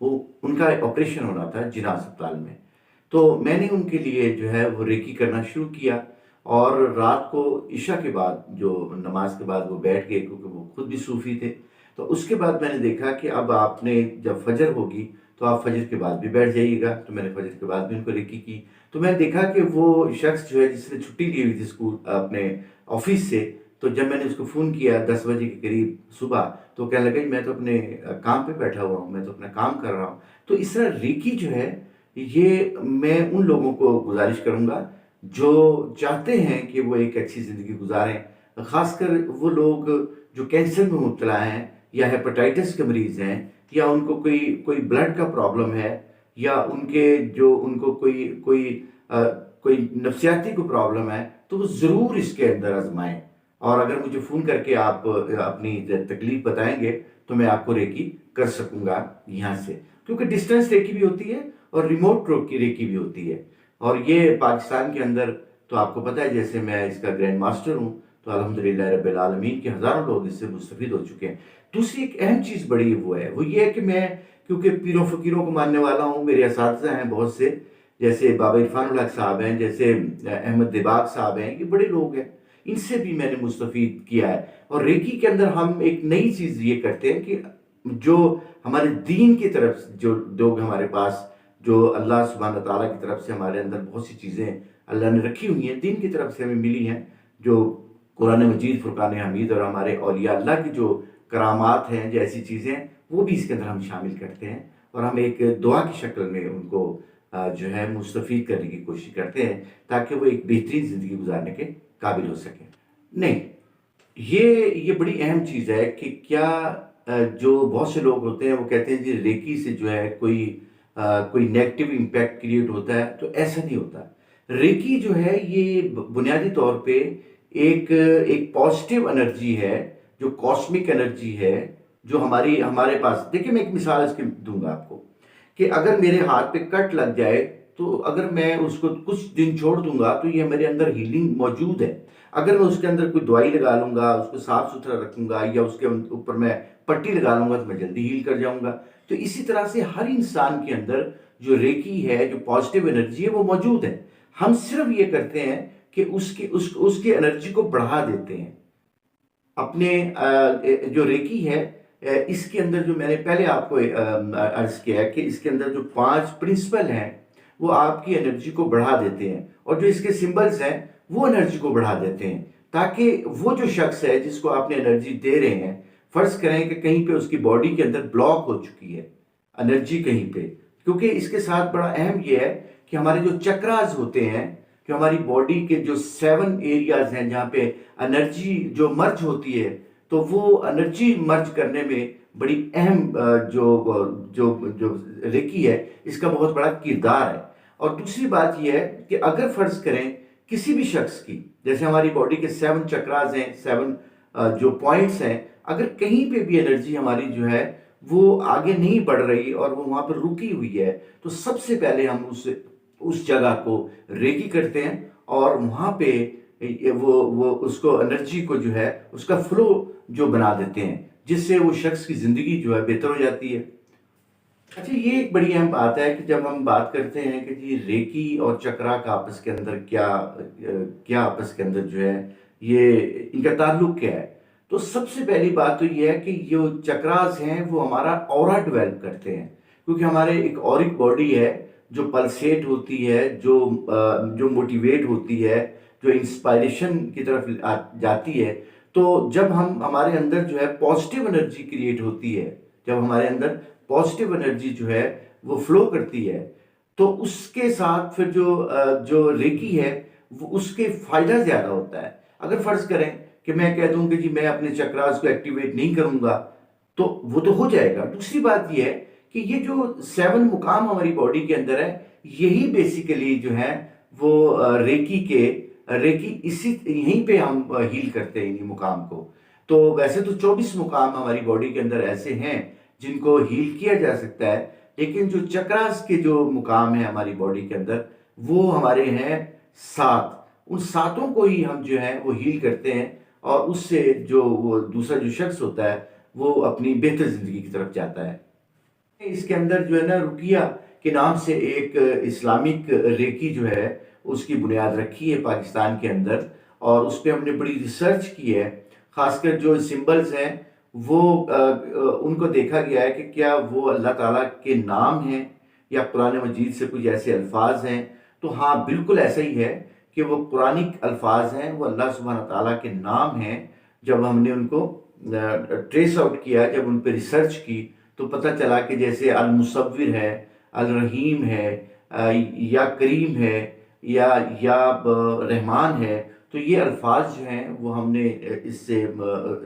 وہ ان کا آپریشن ہونا تھا جنا اسپتال میں. تو میں نے ان کے لیے جو ہے وہ ریکی کرنا شروع کیا، اور رات کو عشاء کے بعد جو نماز کے بعد وہ بیٹھ گئے، کیونکہ وہ خود بھی صوفی تھے. تو اس کے بعد میں نے دیکھا کہ اب آپ نے جب فجر ہوگی تو آپ فجر کے بعد بھی بیٹھ جائیے گا. تو میں نے فجر کے بعد بھی ان کو ریکی کی. تو میں نے دیکھا کہ وہ شخص جو ہے جس نے چھٹی لی ہوئی تھی اسکول اپنے آفس سے، تو جب میں نے اس کو فون کیا 10 بجے کے قریب صبح، تو کہنے لگا میں تو اپنے کام پہ بیٹھا ہوا ہوں، میں تو اپنا کام کر رہا ہوں. تو اس طرح ریکی جو ہے یہ میں ان لوگوں کو گزارش کروں گا جو چاہتے ہیں کہ وہ ایک اچھی زندگی گزاریں، خاص کر وہ لوگ جو کینسر میں مبتلا ہیں، یا ہیپاٹائٹس کے مریض ہیں، یا ان کو کوئی بلڈ کا پرابلم ہے، یا ان کو کوئی نفسیاتی کو پرابلم ہے، تو وہ ضرور اس کے اندر آزمائیں. اور اگر مجھے فون کر کے آپ اپنی تکلیف بتائیں گے تو میں آپ کو ریکی کر سکوں گا یہاں سے، کیونکہ ڈسٹنس ریکی بھی ہوتی ہے اور ریموٹ ریکی بھی ہوتی ہے. اور یہ پاکستان کے اندر تو آپ کو پتہ ہے، جیسے میں اس کا گرینڈ ماسٹر ہوں، تو الحمدللہ رب العالمین کے ہزاروں لوگ اس سے مستفید ہو چکے ہیں. دوسری ایک اہم چیز بڑی وہ یہ ہے کہ میں کیونکہ پیروں فقیروں کو ماننے والا ہوں، میرے اساتذہ ہیں بہت سے، جیسے بابا عرفان الحق صاحب ہیں، جیسے احمد دباغ صاحب ہیں، یہ بڑے لوگ ہیں، ان سے بھی میں نے مستفید کیا ہے. اور ریکی کے اندر ہم ایک نئی چیز یہ کرتے ہیں کہ جو ہمارے دین کی طرف جو لوگ ہمارے پاس، جو اللہ سبحانہ تعالیٰ کی طرف سے ہمارے اندر بہت سی چیزیں اللہ نے رکھی ہوئی ہیں، دین کی طرف سے ہمیں ملی ہیں، جو قرآن مجید، فرقان حمید، اور ہمارے اولیاء اللہ کی جو کرامات ہیں، جو ایسی چیزیں، وہ بھی اس کے اندر ہم شامل کرتے ہیں. اور ہم ایک دعا کی شکل میں ان کو جو ہے مستفید کرنے کی کوشش کرتے ہیں، تاکہ وہ ایک بہترین زندگی گزارنے کے قابل ہو سکیں. نہیں، یہ بڑی اہم چیز ہے کہ کیا جو بہت سے لوگ ہوتے ہیں وہ کہتے ہیں جی ریکی سے جو ہے کوئی نیگیٹو امپیکٹ کریٹ ہوتا ہے، تو ایسا نہیں ہوتا. ریکی جو ہے یہ بنیادی طور پہ ایک پازیٹیو انرجی ہے، جو کاسمک انرجی ہے، جو ہمارے پاس. دیکھیں میں ایک مثال اس کی دوں گا آپ کو، کہ اگر میرے ہاتھ پہ کٹ لگ جائے تو اگر میں اس کو کچھ دن چھوڑ دوں گا تو یہ میرے اندر ہیلنگ موجود ہے. اگر میں اس کے اندر کوئی دوائی لگا لوں گا، اس کو صاف ستھرا رکھوں گا، یا اس کے اوپر میں پٹی لگا لوں گا، تو میں جلدی ہیل کر جاؤں گا. تو اسی طرح سے ہر انسان کے اندر جو ریکی ہے، جو پازیٹیو انرجی ہے، وہ موجود ہے. ہم صرف یہ کرتے ہیں کہ اس کے انرجی کو بڑھا دیتے ہیں. اپنے جو ریکی ہے، اس کے اندر جو میں نے پہلے آپ کو عرض کیا ہے کہ اس کے اندر جو 5 پرنسپل ہیں وہ آپ کی انرجی کو بڑھا دیتے ہیں، اور جو اس کے سمبلز ہیں وہ انرجی کو بڑھا دیتے ہیں، تاکہ وہ جو شخص ہے جس کو آپ نے انرجی دے رہے ہیں، فرض کریں کہ کہیں پہ اس کی باڈی کے اندر بلاک ہو چکی ہے انرجی کہیں پہ. کیونکہ اس کے ساتھ بڑا اہم یہ ہے کہ ہمارے جو چکراز ہوتے ہیں، جو ہماری باڈی کے جو 7 ایریاز ہیں جہاں پہ انرجی جو مرج ہوتی ہے، تو وہ انرجی مرج کرنے میں بڑی اہم جو ریکی ہے، اس کا بہت بڑا کردار ہے. اور دوسری بات یہ ہے کہ اگر فرض کریں کسی بھی شخص کی، جیسے ہماری باڈی کے 7 چکراز ہیں، 7 جو پوائنٹس ہیں، اگر کہیں پہ بھی انرجی ہماری جو ہے وہ آگے نہیں بڑھ رہی اور وہ وہاں پر رکی ہوئی ہے، تو سب سے پہلے ہم اس جگہ کو ریکی کرتے ہیں، اور وہاں پہ وہ اس کو انرجی کو جو ہے اس کا فلو جو بنا دیتے ہیں، جس سے وہ شخص کی زندگی جو ہے بہتر ہو جاتی ہے. اچھا، یہ ایک بڑی اہم بات ہے کہ جب ہم بات کرتے ہیں کہ جی ریکی اور چکرا کا آپس کے اندر کیا آپس کے اندر جو ہے یہ ان کا تعلق کیا ہے، تو سب سے پہلی بات تو یہ ہے کہ جو چکراز ہیں وہ ہمارا اورا ڈیولپ کرتے ہیں. کیونکہ ہمارے ایک اورک باڈی ہے جو پلسیٹ ہوتی ہے، جو موٹیویٹ ہوتی ہے، جو انسپائریشن کی طرف جاتی ہے. تو جب ہمارے اندر جو ہے پازیٹیو انرجی کریٹ ہوتی ہے، جب ہمارے اندر پازیٹیو انرجی جو ہے وہ فلو کرتی ہے، تو اس کے ساتھ پھر جو ریکی ہے وہ اس کے فائدہ زیادہ ہوتا ہے. اگر فرض کریں کہ میں کہہ دوں کہ جی میں اپنے چکراز کو ایکٹیویٹ نہیں کروں گا، تو وہ تو ہو جائے گا. دوسری بات یہ ہے کہ یہ جو 7 مقام ہماری باڈی کے اندر ہے، یہی بیسیکلی جو ہے وہ ریکی یہیں پہ ہم ہیل کرتے ہیں انہی مقام کو. تو ویسے تو 24 مقام ہماری باڈی کے اندر ایسے ہیں جن کو ہیل کیا جا سکتا ہے، لیکن جو چکراز کے جو مقام ہیں ہماری باڈی کے اندر، وہ ہمارے ہیں 7. ان 7 کو ہی ہم جو ہے وہ ہیل کرتے ہیں، اور اس سے جو وہ دوسرا جو شخص ہوتا ہے وہ اپنی بہتر زندگی کی طرف جاتا ہے. اس کے اندر جو ہے نا رقیہ کے نام سے ایک اسلامک ریکی جو ہے اس کی بنیاد رکھی ہے پاکستان کے اندر، اور اس پہ ہم نے بڑی ریسرچ کی ہے، خاص کر جو سمبلز ہیں وہ ان کو دیکھا گیا ہے کہ کیا وہ اللہ تعالیٰ کے نام ہیں یا قرآن مجید سے کچھ ایسے الفاظ ہیں. تو ہاں بالکل ایسا ہی ہے کہ وہ قرآنک الفاظ ہیں، وہ اللہ سبحانہ تعالیٰ کے نام ہیں. جب ہم نے ان کو ٹریس آؤٹ کیا، جب ان پہ ریسرچ کی، تو پتہ چلا کہ جیسے المصور ہے، الرحیم ہے، یا کریم ہے، یا رحمان ہے. تو یہ الفاظ جو ہیں وہ ہم نے اس سے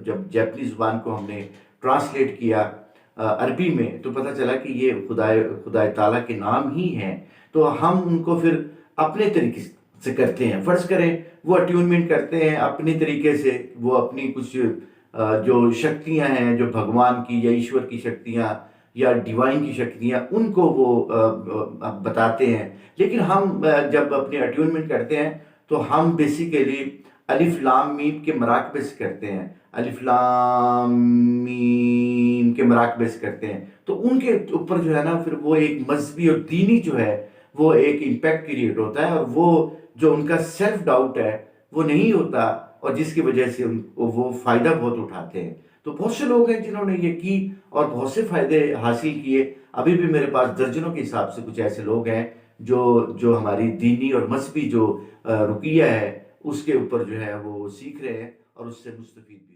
جب جاپنیز زبان کو ہم نے ٹرانسلیٹ کیا عربی میں، تو پتہ چلا کہ یہ خدائے تعالیٰ کے نام ہی ہیں. تو ہم ان کو پھر اپنے طریقے سے کرتے ہیں. فرض کریں وہ اٹیونمنٹ کرتے ہیں اپنی طریقے سے، وہ اپنی کچھ جو شکتیاں ہیں، جو بھگوان کی یا ایشور کی شکتیاں یا ڈیوائن کی شکتیاں، ان کو وہ بتاتے ہیں. لیکن ہم جب اپنی اٹیونمنٹ کرتے ہیں تو ہم بیسیکلی الف لام میم کے مراقبے سے کرتے ہیں، الف لام میم کے مراقبے سے کرتے ہیں. تو ان کے اوپر جو ہے نا پھر وہ ایک مذہبی اور دینی جو ہے وہ ایک امپیکٹ کریٹ ہوتا ہے، اور وہ جو ان کا سیلف ڈاؤٹ ہے وہ نہیں ہوتا، اور جس کی وجہ سے وہ فائدہ بہت اٹھاتے ہیں. تو بہت سے لوگ ہیں جنہوں نے یہ کی اور بہت سے فائدے حاصل کیے. ابھی بھی میرے پاس درجنوں کے حساب سے کچھ ایسے لوگ ہیں جو ہماری دینی اور مذہبی جو رقیہ ہے اس کے اوپر جو ہے وہ سیکھ رہے ہیں اور اس سے مستفید بھی